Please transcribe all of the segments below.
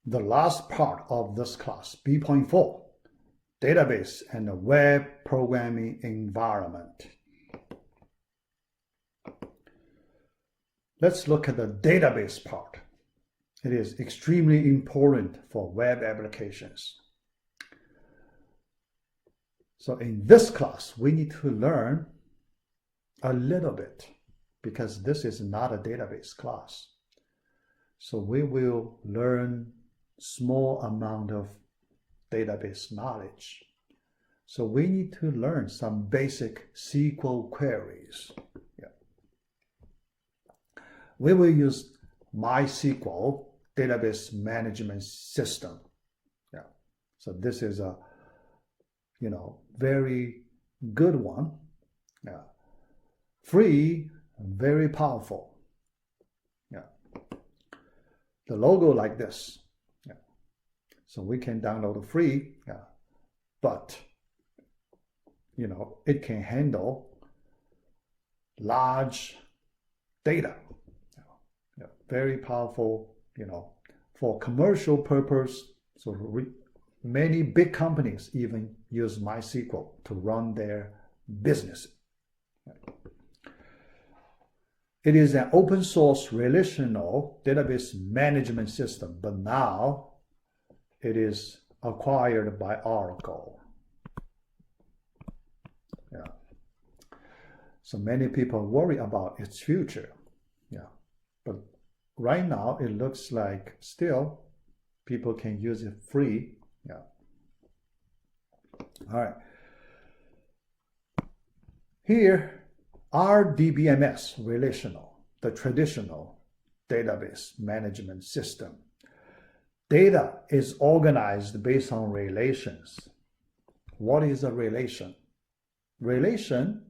the last part of this class, B.4, database and the web programming environment. Let's look at the database part. It is extremely important for web applications. So in this class, we need to learn a little bit because this is not a database class. So we will learn small amount of database knowledge. So we need to learn some basic SQL queries. Yeah. We will use MySQL database management system. Yeah. So this is a very good one. Yeah. Free, very powerful. Yeah. The logo like this. Yeah. So we can download it free. Yeah. But it can handle large data. Yeah. Very powerful, for commercial purpose. So many big companies even use MySQL to run their business. It is an open source relational database management system, but now it is acquired by Oracle. Yeah. So many people worry about its future. Yeah. But right now it looks like still people can use it free. Yeah. All right. Here, RDBMS, relational, the traditional database management system. Data is organized based on relations. What is a relation? Relation,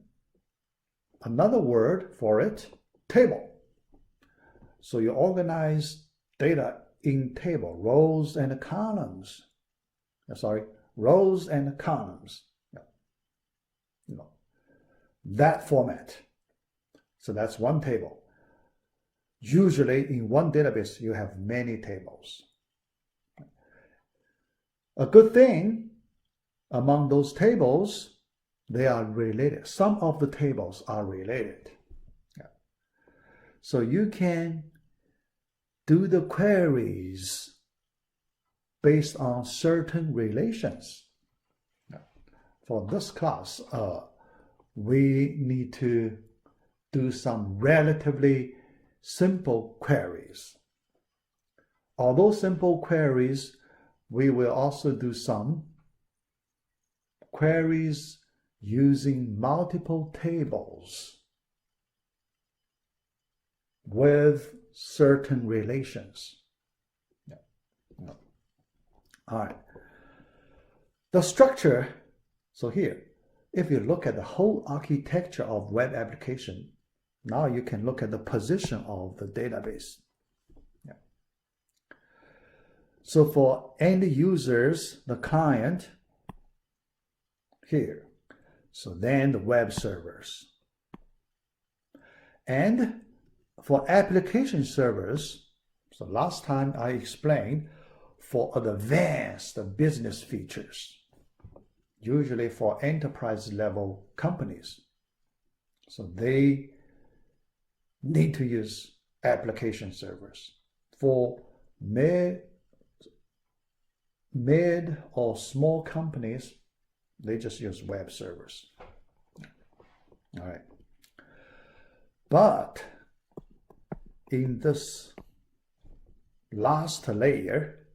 another word for it, table. So you organize data in table, rows and columns. Rows and columns. That format. So that's one table. Usually in one database, you have many tables. A good thing among those tables, they are related. Some of the tables are related. Yeah. So you can do the queries based on certain relations. Yeah. For this class, we need to do some relatively simple queries. Although simple queries, we will also do some queries using multiple tables with certain relations. Yeah. Yeah. All right. The structure, so here, if you look at the whole architecture of web application, now you can look at the position of the database. Yeah. So for end users, the client, here. So then the web servers. And for application servers, so last time I explained, for advanced business features, usually for enterprise level companies. So they need to use application servers. For mid or small companies, they just use web servers. All right. But in this last layer,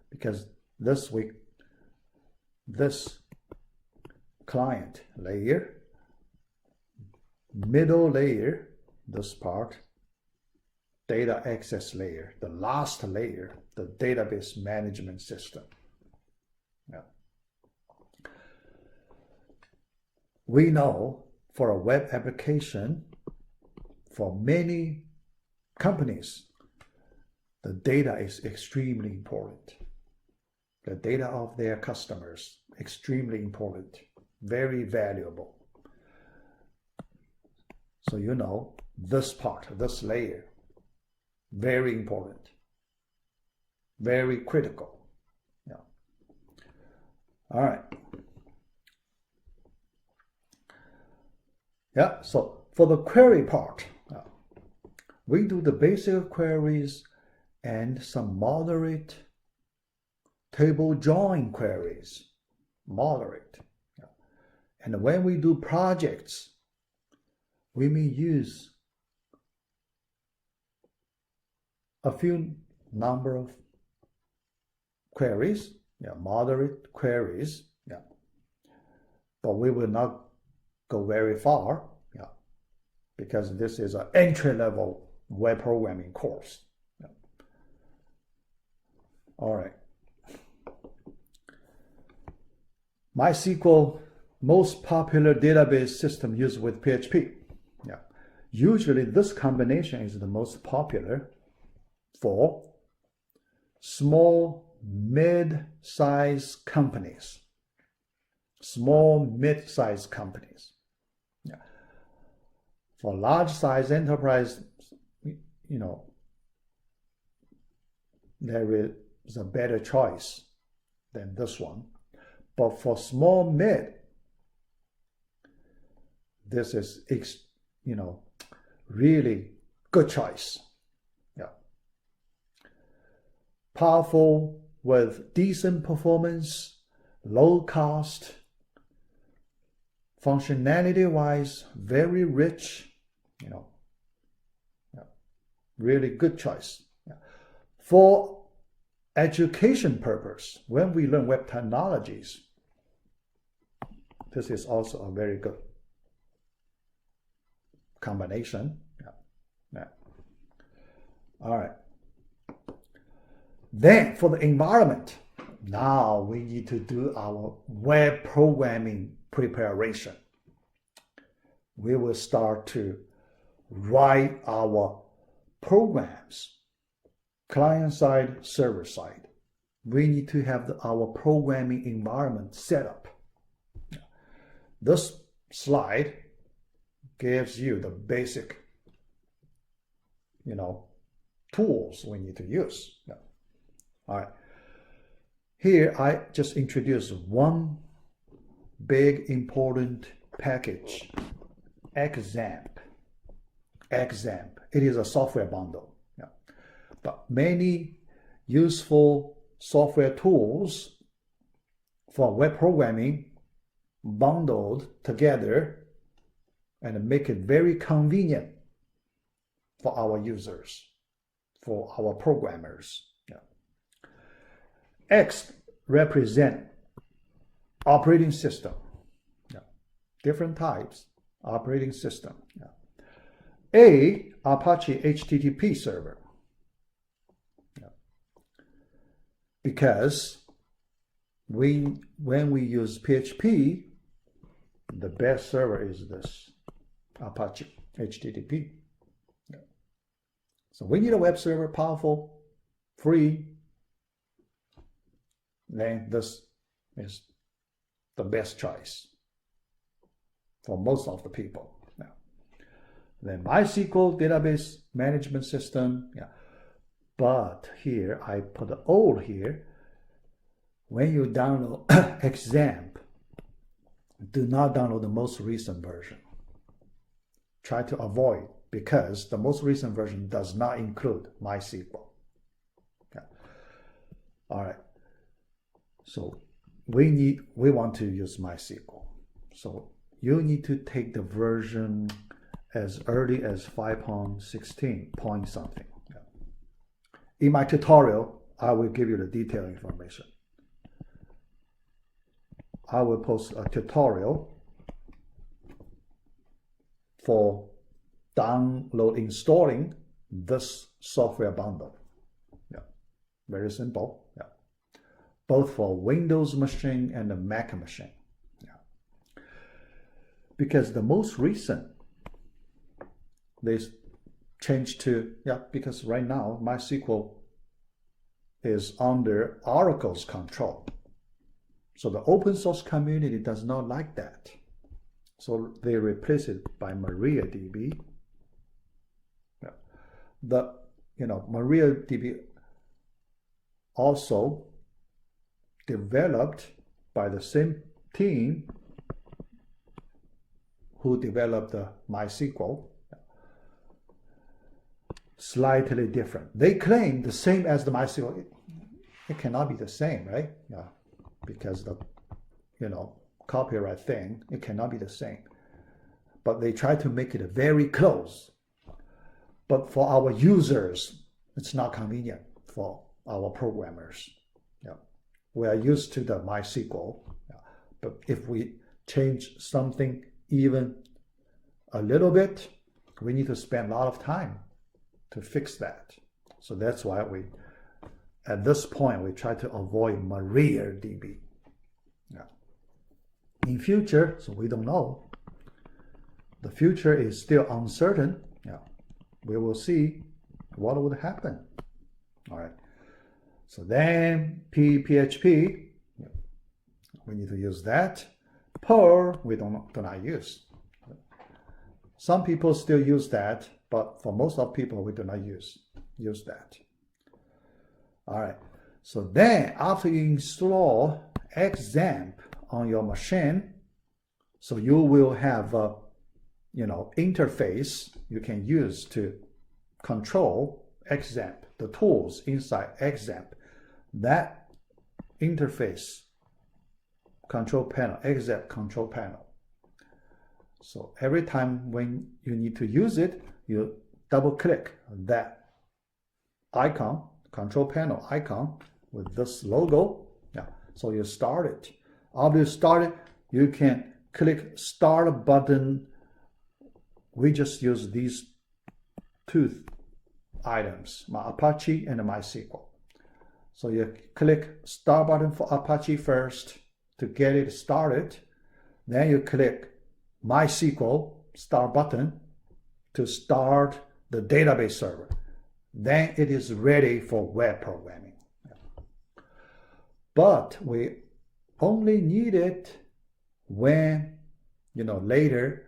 because this client layer, middle layer, this part, data access layer, the last layer, the database management system. Yeah. We know for a web application, for many companies, the data is extremely important. The data of their customers, extremely important, very valuable. So this part, this layer, Very important. Very critical. Yeah. All right. Yeah, so for the query part, we do the basic queries and some moderate table join queries. Moderate. Yeah. And when we do projects, we may use a few number of queries, yeah, moderate queries, yeah. But we will not go very far, yeah, because this is an entry-level web programming course. Yeah. All right. MySQL, most popular database system used with PHP. Yeah. Usually this combination is the most popular for small, mid-size companies. Small, mid-size companies. Yeah. For large-size enterprise, you know, there is a better choice than this one. But for small, mid, this is, you know, really good choice. Yeah. Powerful with decent performance, low cost, functionality-wise, very rich, you know, yeah. Really good choice. Yeah. For education purpose, when we learn web technologies, this is also a very good combination. Yeah. Yeah. All right. Then for the environment, now we need to do our web programming preparation. We will start to write our programs, client side, server side. We need to have our programming environment set up. This slide gives you the basic, you know, tools we need to use. Yeah. All right. Here I just introduced one big important package, XAMPP. XAMPP. It is a software bundle. Yeah. But many useful software tools for web programming bundled together and make it very convenient for our users, for our programmers. Yeah. X represent operating system. Yeah. Different types, operating system. Yeah. A, Apache HTTP server. Yeah. Because when we use PHP, the best server is this Apache HTTP. Yeah. So we need a web server, powerful, free. Then this is the best choice for most of the people. Yeah. Then MySQL database management system. Yeah. But here I put the old here. When you download XAMPP, do not download the most recent version. Try to avoid, because the most recent version does not include MySQL. Okay. All right. So we want to use MySQL. So you need to take the version as early as 5.16 point something. Yeah. In my tutorial, I will give you the detailed information. I will post a tutorial for installing this software bundle. Yeah, very simple. Yeah, both for Windows machine and the Mac machine. Yeah, because the most recent they changed to because right now MySQL is under Oracle's control. So the open source community does not like that. So they replace it by MariaDB. Yeah. The MariaDB also developed by the same team who developed the MySQL. Slightly different. They claim the same as the MySQL. It cannot be the same, right? Yeah, because the copyright thing, it cannot be the same. But they try to make it very close. But for our users, it's not convenient for our programmers. Yeah, we are used to the MySQL. Yeah. But if we change something even a little bit, we need to spend a lot of time to fix that. So that's why at this point, we try to avoid MariaDB. Yeah. In future, so we don't know. The future is still uncertain. Yeah. We will see what would happen. All right. So then PHP, we need to use that. Perl, we do not use. Some people still use that, but for most of people, we do not use that. All right. So then after you install XAMPP on your machine, so you will have a interface you can use to control XAMPP, the tools inside XAMPP. That interface control panel, XAMPP control panel. So every time when you need to use it, you double click that icon, control panel icon with this logo. Yeah. So you start it. After you start it, you can click start button. We just use these two items, my Apache and MySQL. So you click start button for Apache first to get it started. Then you click MySQL start button to start the database server. Then it is ready for web programming. But we only need it when, later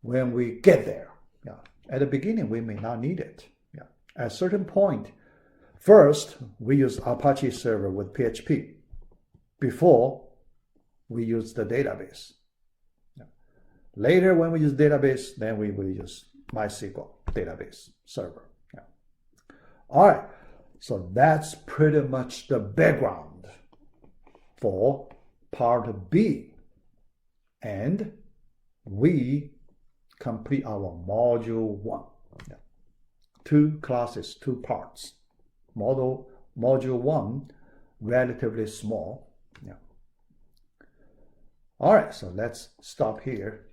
when we get there. Yeah. At the beginning, we may not need it. Yeah. At a certain point, first, we use Apache server with PHP before we use the database. Yeah. Later, when we use database, then we will use MySQL database server. Yeah. All right. So that's pretty much the background for part B. And we complete our module 1. Yeah. 2 classes, 2 parts. Module 1, relatively small. Yeah. All right, so let's stop here.